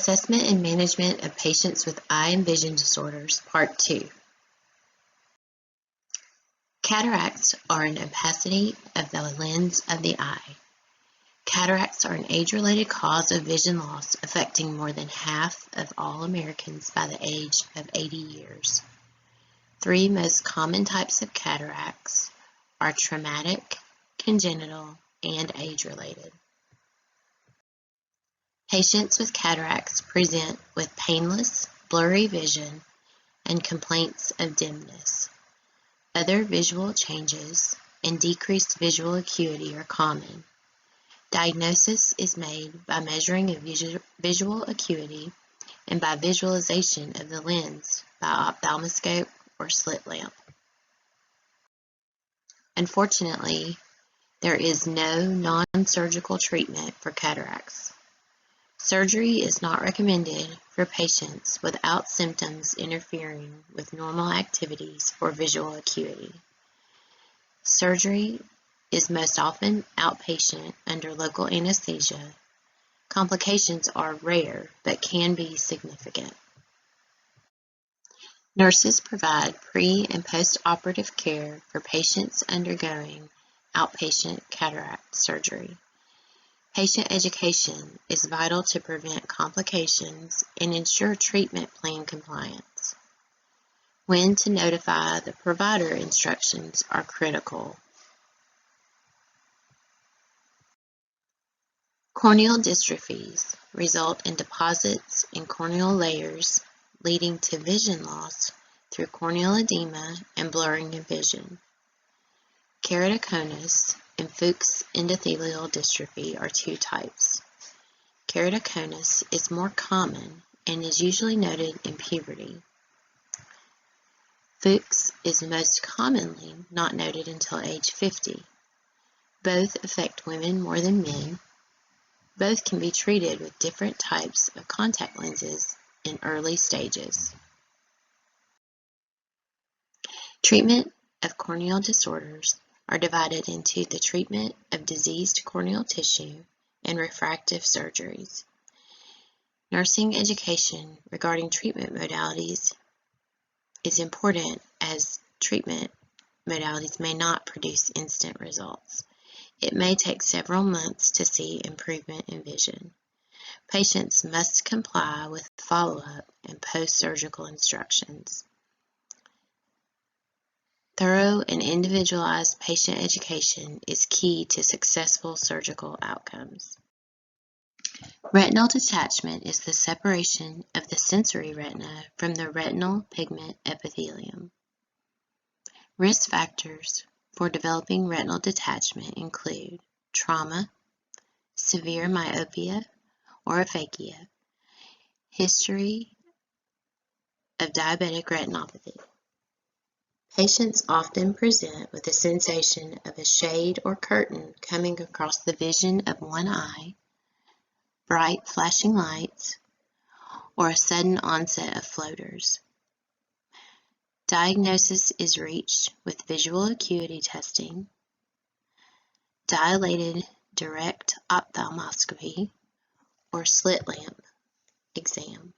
Assessment and Management of Patients with Eye and Vision Disorders, Part 2. Cataracts are an opacity of the lens of the eye. Cataracts are an age-related cause of vision loss affecting more than half of all Americans by the age of 80 years. Three most common types of cataracts are traumatic, congenital, and age-related. Patients with cataracts present with painless, blurry vision and complaints of dimness. Other visual changes and decreased visual acuity are common. Diagnosis is made by measuring of visual acuity and by visualization of the lens by ophthalmoscope or slit lamp. Unfortunately, there is no non-surgical treatment for cataracts. Surgery is not recommended for patients without symptoms interfering with normal activities for visual acuity. Surgery is most often outpatient under local anesthesia. Complications are rare but can be significant. Nurses provide pre- and post-operative care for patients undergoing outpatient cataract surgery. Patient education is vital to prevent complications and ensure treatment plan compliance. When to notify the provider instructions are critical. Corneal dystrophies result in deposits in corneal layers, leading to vision loss through corneal edema and blurring of vision. Keratoconus and Fuchs endothelial dystrophy are two types. Keratoconus is more common and is usually noted in puberty. Fuchs is most commonly not noted until age 50. Both affect women more than men. Both can be treated with different types of contact lenses in early stages. Treatment of corneal disorders are divided into the treatment of diseased corneal tissue and refractive surgeries. Nursing education regarding treatment modalities is important as treatment modalities may not produce instant results. It may take several months to see improvement in vision. Patients must comply with follow-up and post-surgical instructions. Thorough and individualized patient education is key to successful surgical outcomes. Retinal detachment is the separation of the sensory retina from the retinal pigment epithelium. Risk factors for developing retinal detachment include trauma, severe myopia or aphakia, history of diabetic retinopathy. Patients often present with a sensation of a shade or curtain coming across the vision of one eye, bright flashing lights, or a sudden onset of floaters. Diagnosis is reached with visual acuity testing, dilated direct ophthalmoscopy, or slit lamp exam.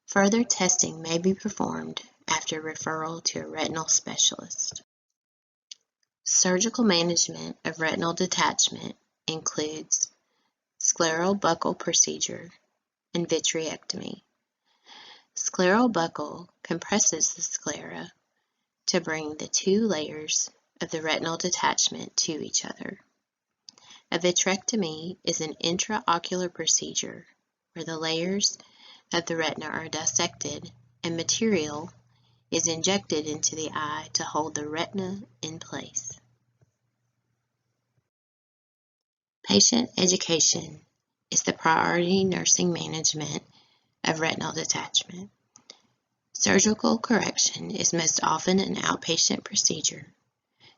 Further testing may be performed after referral to a retinal specialist. Surgical management of retinal detachment includes scleral buccal procedure and vitrectomy. Scleral buccal compresses the sclera to bring the two layers of the retinal detachment to each other. A vitrectomy is an intraocular procedure where the layers of the retina are dissected and material is injected into the eye to hold the retina in place. Patient education is the priority nursing management of retinal detachment. Surgical correction is most often an outpatient procedure,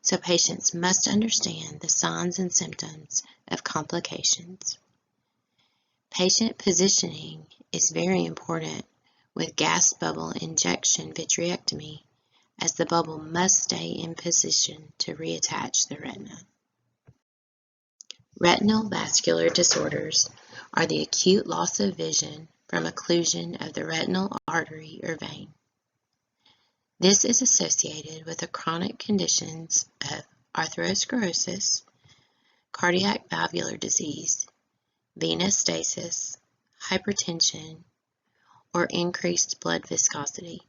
so patients must understand the signs and symptoms of complications. Patient positioning is very important with gas bubble injection vitrectomy, as the bubble must stay in position to reattach the retina. Retinal vascular disorders are the acute loss of vision from occlusion of the retinal artery or vein. This is associated with the chronic conditions of atherosclerosis, cardiac valvular disease, venous stasis, hypertension, or increased blood viscosity.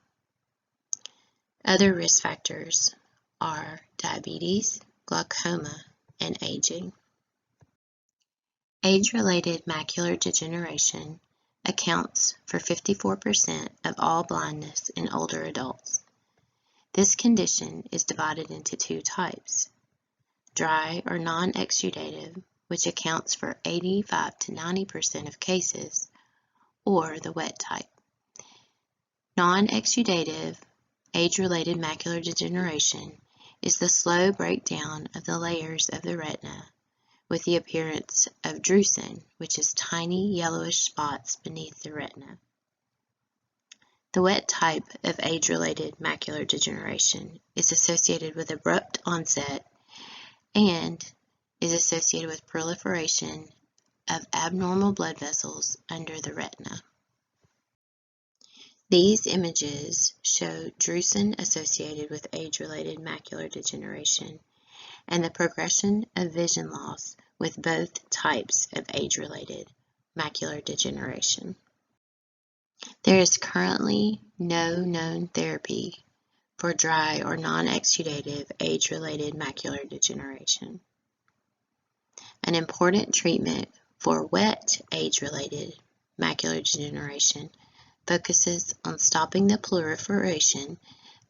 Other risk factors are diabetes, glaucoma, and aging. Age-related macular degeneration accounts for 54% of all blindness in older adults. This condition is divided into two types: dry or non-exudative, which accounts for 85 to 90% of cases, or the wet type. Non-exudative age-related macular degeneration is the slow breakdown of the layers of the retina with the appearance of drusen, which is tiny yellowish spots beneath the retina. The wet type of age-related macular degeneration is associated with abrupt onset and is associated with proliferation of abnormal blood vessels under the retina. These images show drusen associated with age-related macular degeneration and the progression of vision loss with both types of age-related macular degeneration. There is currently no known therapy for dry or non-exudative age-related macular degeneration. An important treatment for wet age-related macular degeneration focuses on stopping the proliferation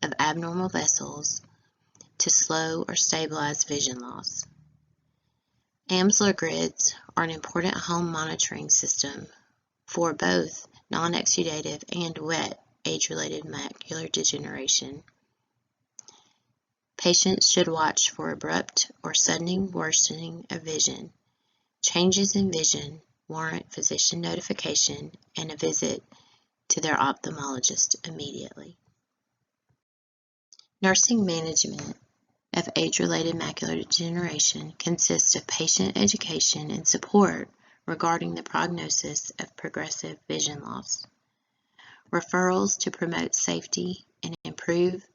of abnormal vessels to slow or stabilize vision loss. Amsler grids are an important home monitoring system for both non-exudative and wet age-related macular degeneration. Patients should watch for abrupt or sudden worsening of vision. Changes in vision warrant physician notification and a visit to their ophthalmologist immediately. Nursing management of age-related macular degeneration consists of patient education and support regarding the prognosis of progressive vision loss. Referrals to promote safety and improve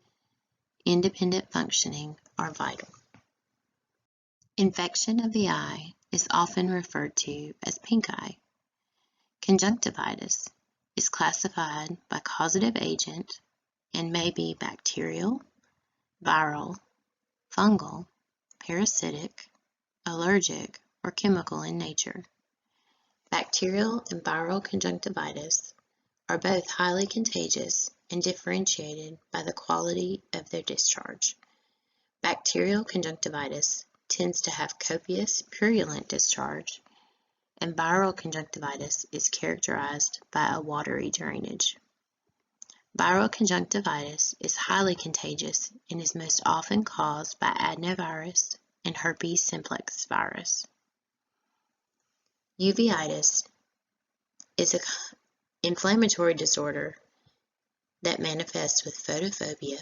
independent functioning are vital. Infection of the eye is often referred to as pink eye. Conjunctivitis is classified by causative agent and may be bacterial, viral, fungal, parasitic, allergic, or chemical in nature. Bacterial and viral conjunctivitis are both highly contagious and differentiated by the quality of their discharge. Bacterial conjunctivitis tends to have copious, purulent discharge, and viral conjunctivitis is characterized by a watery drainage. Viral conjunctivitis is highly contagious and is most often caused by adenovirus and herpes simplex virus. Uveitis is an inflammatory disorder that manifests with photophobia,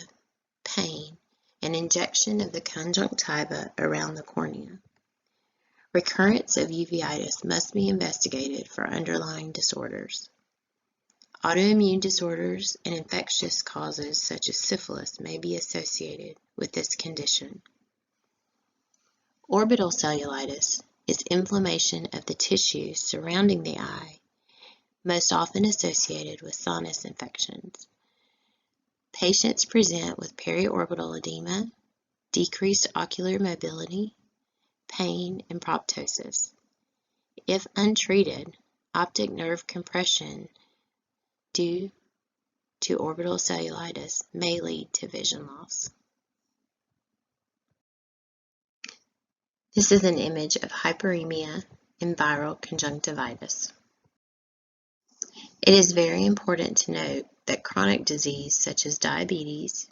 pain, and injection of the conjunctiva around the cornea. Recurrence of uveitis must be investigated for underlying disorders. Autoimmune disorders and infectious causes such as syphilis may be associated with this condition. Orbital cellulitis is inflammation of the tissue surrounding the eye, most often associated with sinus infections. Patients present with periorbital edema, decreased ocular mobility, pain, and proptosis. If untreated, optic nerve compression due to orbital cellulitis may lead to vision loss. This is an image of hyperemia in viral conjunctivitis. It is very important to note that chronic disease such as diabetes,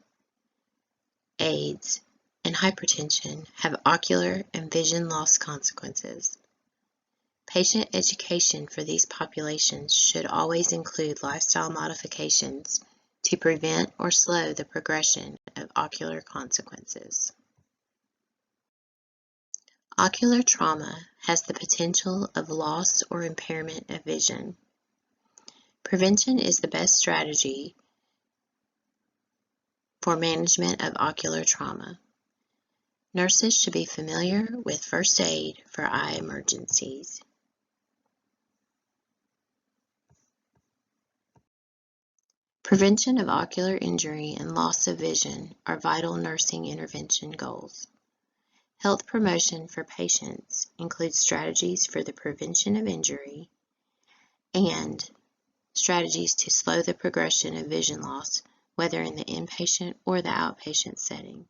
AIDS, and hypertension have ocular and vision loss consequences. Patient education for these populations should always include lifestyle modifications to prevent or slow the progression of ocular consequences. Ocular trauma has the potential of loss or impairment of vision. Prevention is the best strategy for management of ocular trauma. Nurses should be familiar with first aid for eye emergencies. Prevention of ocular injury and loss of vision are vital nursing intervention goals. Health promotion for patients includes strategies for the prevention of injury and strategies to slow the progression of vision loss, whether in the inpatient or the outpatient setting.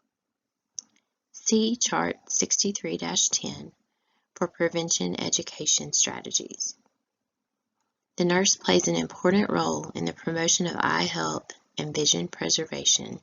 See Chart 63-10 for prevention education strategies. The nurse plays an important role in the promotion of eye health and vision preservation